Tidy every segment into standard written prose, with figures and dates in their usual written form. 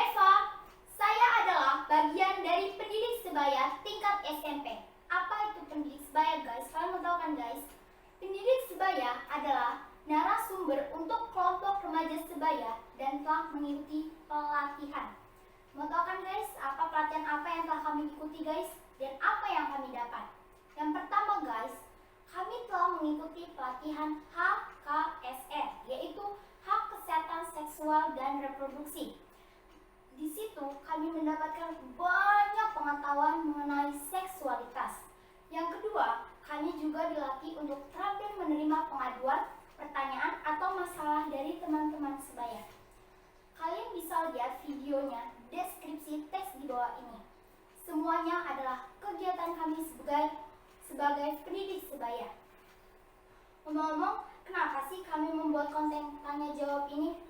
Eva, saya adalah bagian dari pendidik sebaya tingkat SMP. Apa itu pendidik sebaya, guys? Kalian mau tahu kan, guys? Pendidik sebaya adalah narasumber untuk kelompok remaja sebaya dan telah mengikuti pelatihan. Mau tahu kan, guys, apa pelatihan apa yang telah kami ikuti, guys? Dan apa yang kami dapat? Yang pertama, guys, kami telah mengikuti pelatihan HKSR, yaitu Hak Kesehatan Seksual dan Reproduksi. Di situ kami mendapatkan banyak pengetahuan mengenai seksualitas. Yang kedua, kami juga dilatih untuk terampil menerima pengaduan, pertanyaan, atau masalah dari teman-teman sebaya. Kalian bisa lihat videonya, deskripsi teks di bawah ini. Semuanya adalah kegiatan kami sebagai pendidik sebaya. Ngomong-ngomong, kenapa sih kami membuat konten tanya jawab ini?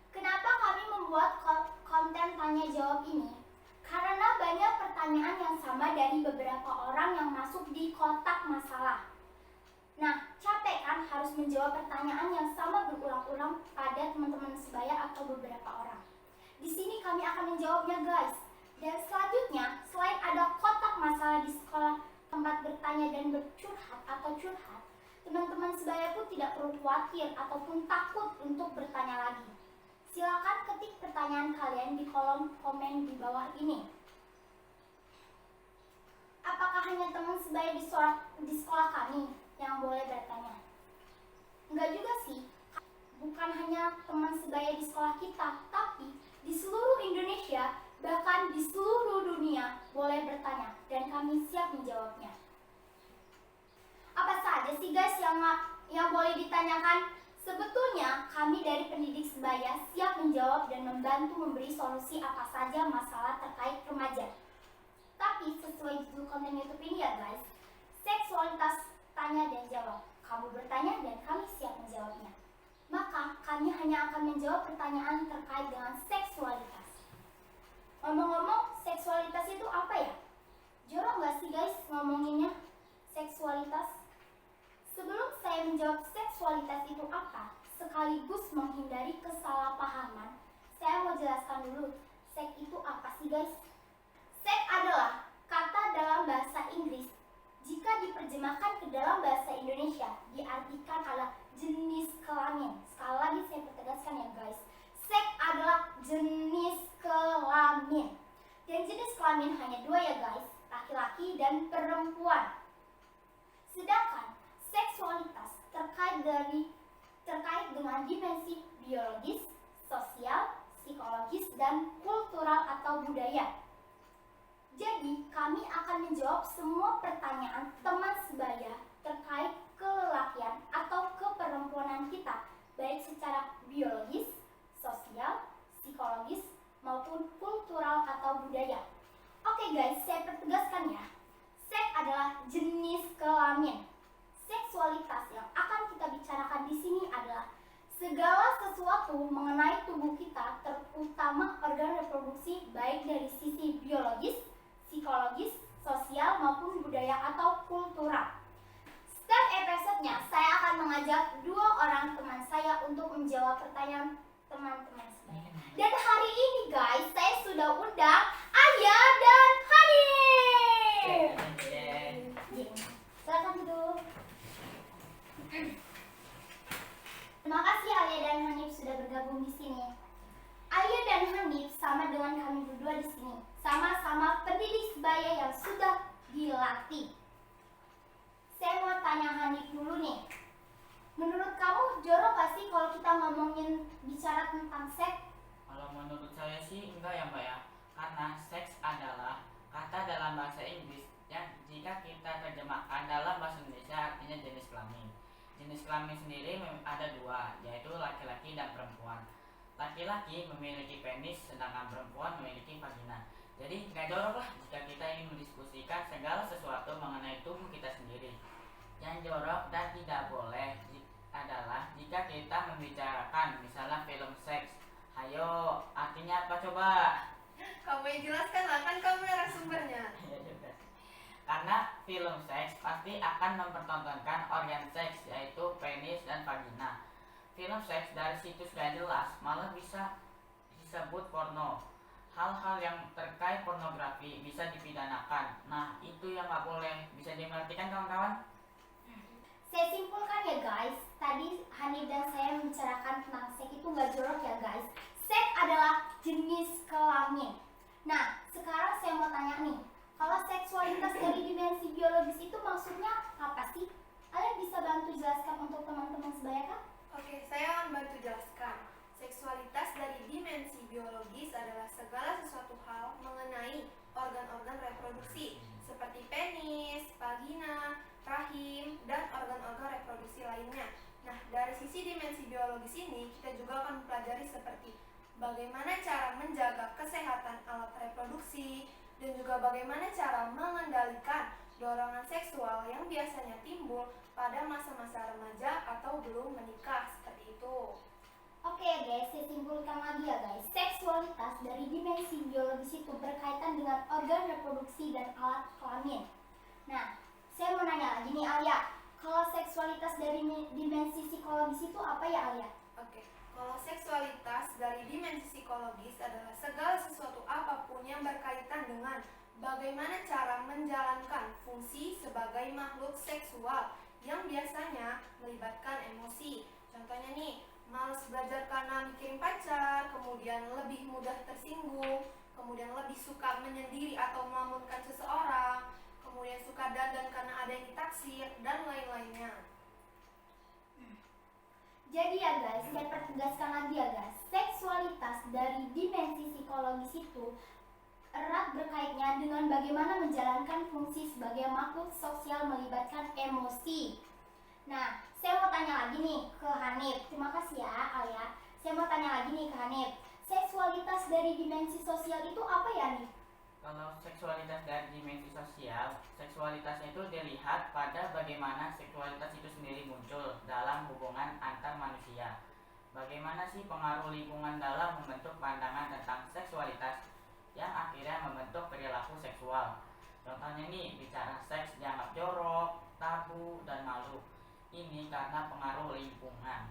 Kenapa kami membuat konten tanya jawab ini? Karena banyak pertanyaan yang sama dari beberapa orang yang masuk di kotak masalah. Nah, capek kan harus menjawab pertanyaan yang sama berulang-ulang pada teman-teman sebaya atau beberapa orang. Di sini kami akan menjawabnya, guys. Dan selanjutnya, selain ada kotak masalah di sekolah tempat bertanya dan bercurhat atau curhat, teman-teman sebaya pun tidak perlu khawatir ataupun takut untuk bertanya lagi. Silakan ketik pertanyaan kalian di kolom komen di bawah ini. Apakah hanya teman sebaya di sekolah kami yang boleh bertanya? Enggak juga sih. Bukan hanya teman sebaya di sekolah kita, tapi di seluruh Indonesia, bahkan di seluruh dunia boleh bertanya dan kami siap menjawabnya. Apa saja sih, guys, yang boleh ditanyakan? Sebetulnya kami dari pendidik sebaya siap menjawab dan membantu memberi solusi apa saja masalah terkait remaja. Tapi sesuai judul konten YouTube ini ya, guys, seksualitas tanya dan jawab. Kamu bertanya dan kami siap menjawabnya. Maka kami hanya akan menjawab pertanyaan terkait dengan seksualitas. Ngomong-ngomong, seksualitas itu apa ya? Jorok gak sih, guys, ngomonginnya seksualitas? Sebelum saya menjawab seksualitas itu apa, sekaligus menghindari kesalahpahaman, saya mau jelaskan dulu, seks itu apa sih, guys? Seks adalah kata dalam bahasa Inggris. Jika diterjemahkan ke dalam bahasa Indonesia, diartikan adalah jenis kelamin. Sekali lagi saya pertegaskan ya, guys. Seks adalah jenis kelamin. Dan jenis kelamin hanya dua ya, guys, laki-laki dan perempuan. Sedangkan seksualitas terkait dengan dimensi biologis, sosial, psikologis, dan kultural atau budaya. Jadi, kami akan menjawab semua pertanyaan teman sebaya terkait kelelakian atau keperempuanan kita, baik secara biologis, sosial, psikologis, maupun kultural atau budaya. Oke, guys, saya pertegaskan ya. Seks adalah jenis kelamin. Seksualitas yang akan kita bicarakan di sini adalah segala sesuatu mengenai tubuh kita, terutama organ reproduksi, baik dari sisi biologis, psikologis, sosial, maupun budaya atau kultural. Setiap episodenya, saya akan mengajak dua orang teman saya untuk menjawab pertanyaan teman-teman saya. Dan hari ini, guys, saya sudah undang Ayah dan Hanif. Silakan duduk. Terima kasih Ayah dan Hanif sudah bergabung di sini. Ayah dan Hanif sama dengan kami berdua di sini, sama-sama pendidik sebaya yang sudah dilatih. Saya mau tanya Hanif dulu nih. Menurut kamu jorok gak sih kalau kita ngomongin bicara tentang seks? Kalau menurut saya sih enggak ya, Mbak ya. Karena seks adalah kata dalam bahasa Inggris yang jika kita terjemahkan dalam bahasa Indonesia artinya jenis kelamin. Jenis kelamin sendiri ada dua, yaitu laki-laki dan perempuan. Laki-laki memiliki penis, sedangkan perempuan memiliki vagina. Jadi nggak jorok lah jika kita ingin mendiskusikan segala sesuatu mengenai tubuh kita sendiri. Yang jorok dan tidak boleh adalah jika kita membicarakan misalnya film seks. Hayo, artinya apa coba? Kamu yang jelaskan lah, kan kamu narasumbernya. Karena film seks pasti akan mempertontonkan organ seks, yaitu penis dan vagina. Film seks dari situs gak jelas malah bisa disebut porno. hal-hal yang terkait pornografi bisa dipidanakan. Nah, itu yang nggak boleh. Bisa dimengertikan kawan-kawan? Saya simpulkan ya guys, tadi Hanif dan saya membicarakan tentang seks itu nggak jorok ya guys. Seks adalah jenis kelamin. Nah, sekarang saya mau tanya nih, kalau seksualitas dari dimensi biologis itu maksudnya apa sih? Kalian bisa bantu jelaskan untuk teman-teman sebaya kah? Oke, saya akan bantu jelaskan. Seksualitas dari dimensi biologis adalah segala sesuatu hal mengenai organ-organ reproduksi seperti penis, vagina, rahim, dan organ-organ reproduksi lainnya. Nah, dari sisi dimensi biologis ini, kita juga akan mempelajari seperti bagaimana cara menjaga kesehatan alat reproduksi, dan juga bagaimana cara mengendalikan dorongan seksual yang biasanya timbul pada masa-masa remaja atau belum menikah, seperti itu. Oke ya guys, saya simpulkan lagi ya guys. Seksualitas dari dimensi biologis itu berkaitan dengan organ reproduksi dan alat kelamin. Nah, saya mau nanya lagi nih Alia, kalau seksualitas dari dimensi psikologis itu apa ya Alia? Oke, kalau seksualitas dari dimensi psikologis adalah segala sesuatu apapun yang berkaitan dengan bagaimana cara menjalankan fungsi sebagai makhluk seksual yang biasanya melibatkan emosi. Contohnya nih, malas belajar karena mikirin pacar, kemudian lebih mudah tersinggung, kemudian lebih suka menyendiri atau melamunkan seseorang, kemudian suka dandan karena ada yang ditaksir, dan lain-lainnya. Jadi ya guys, saya pertegaskan lagi ya guys, seksualitas dari dimensi psikologis itu erat berkaitnya dengan bagaimana menjalankan fungsi sebagai makhluk sosial melibatkan emosi. Nah, saya mau tanya lagi nih ke Hanif. Terima kasih ya Alia. Saya mau tanya lagi nih ke Hanif. Seksualitas dari dimensi sosial itu apa ya nih? Kalau seksualitas dari dimensi sosial, seksualitasnya itu dilihat pada bagaimana seksualitas itu sendiri muncul dalam hubungan antar manusia. Bagaimana sih pengaruh lingkungan dalam membentuk pandangan tentang seksualitas yang akhirnya membentuk perilaku seksual. Contohnya nih, bicara seks dianggap jorok, tabu, dan malu. Ini karena pengaruh lingkungan.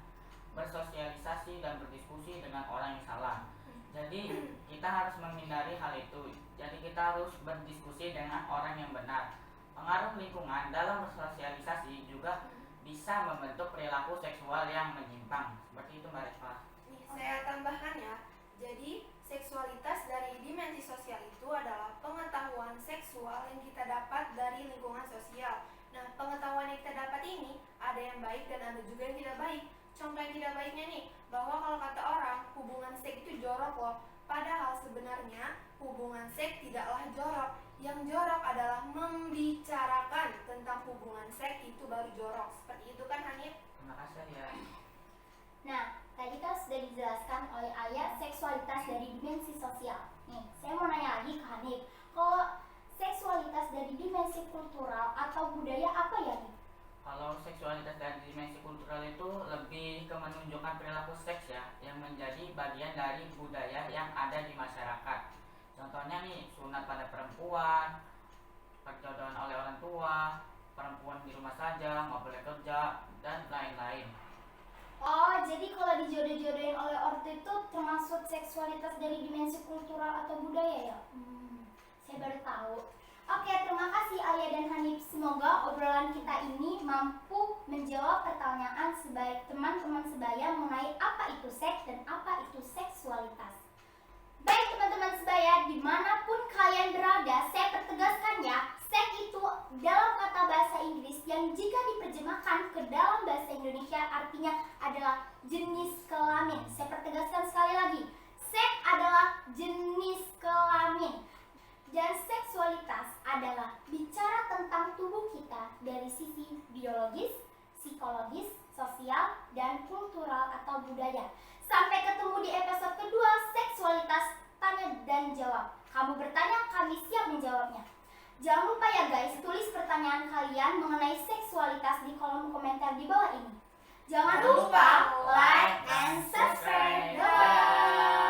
Bersosialisasi dan berdiskusi dengan orang yang salah. Jadi kita harus menghindari hal itu. Jadi kita harus berdiskusi dengan orang yang benar. Pengaruh lingkungan dalam bersosialisasi juga bisa membentuk perilaku seksual yang menyimpang. Seperti itu Mbak Reva. Nih, saya tambahkan ya. Jadi, seksualitas dari dimensi sosial itu adalah pengetahuan seksual yang kita dapat dari lingkungan sosial. Nah, pengetahuan yang kita dapat ini ada yang baik dan ada juga yang tidak baik. Contoh yang tidak baiknya nih, bahwa kalau kata orang hubungan seks itu jorok loh. Padahal sebenarnya hubungan seks tidaklah jorok. Yang jorok adalah membicarakan tentang hubungan seks itu baru jorok. Seperti itu kan Hanif? Terima kasih ya. Nah, tadi kan sudah dijelaskan oleh Alia seksualitas dari dimensi sosial. Nih, saya mau nanya lagi ke Hanif. Kalau seksualitas dari dimensi kultural atau budaya apa ya nih? Kalau seksualitas dari dimensi kultural itu lebih ke menunjukkan perilaku seks ya, yang menjadi bagian dari budaya yang ada di masyarakat. Contohnya nih, sunat pada perempuan, perjodohan oleh orang tua, perempuan di rumah saja, nggak boleh kerja, dan lain-lain. Oh, jadi kalau dijodoh-jodohin oleh ortu itu termasuk seksualitas dari dimensi kultural atau budaya ya? Saya baru tahu. Oke, terima kasih Alia dan Hanif. Semoga obrolan kita ini mampu menjawab pertanyaan teman-teman sebaya mengenai apa itu seks dan apa itu seksualitas. Baik teman-teman sebaya, dimanapun kalian berada, saya pertegaskan ya, seks itu dalam kata bahasa Inggris yang jika diterjemahkan ke dalam bahasa Indonesia artinya adalah jenis kelamin. Saya pertegaskan sekali lagi, seks adalah jenis kelamin. Dan seksualitas adalah bicara tentang tubuh kita dari sisi biologis, psikologis, sosial, dan kultural atau budaya. Sampai ketemu di episode kedua, seksualitas tanya dan jawab. Kamu bertanya, kami siap menjawabnya. Jangan lupa ya guys, tulis pertanyaan kalian mengenai seksualitas di kolom komentar di bawah ini. Jangan lupa like and subscribe. Bye.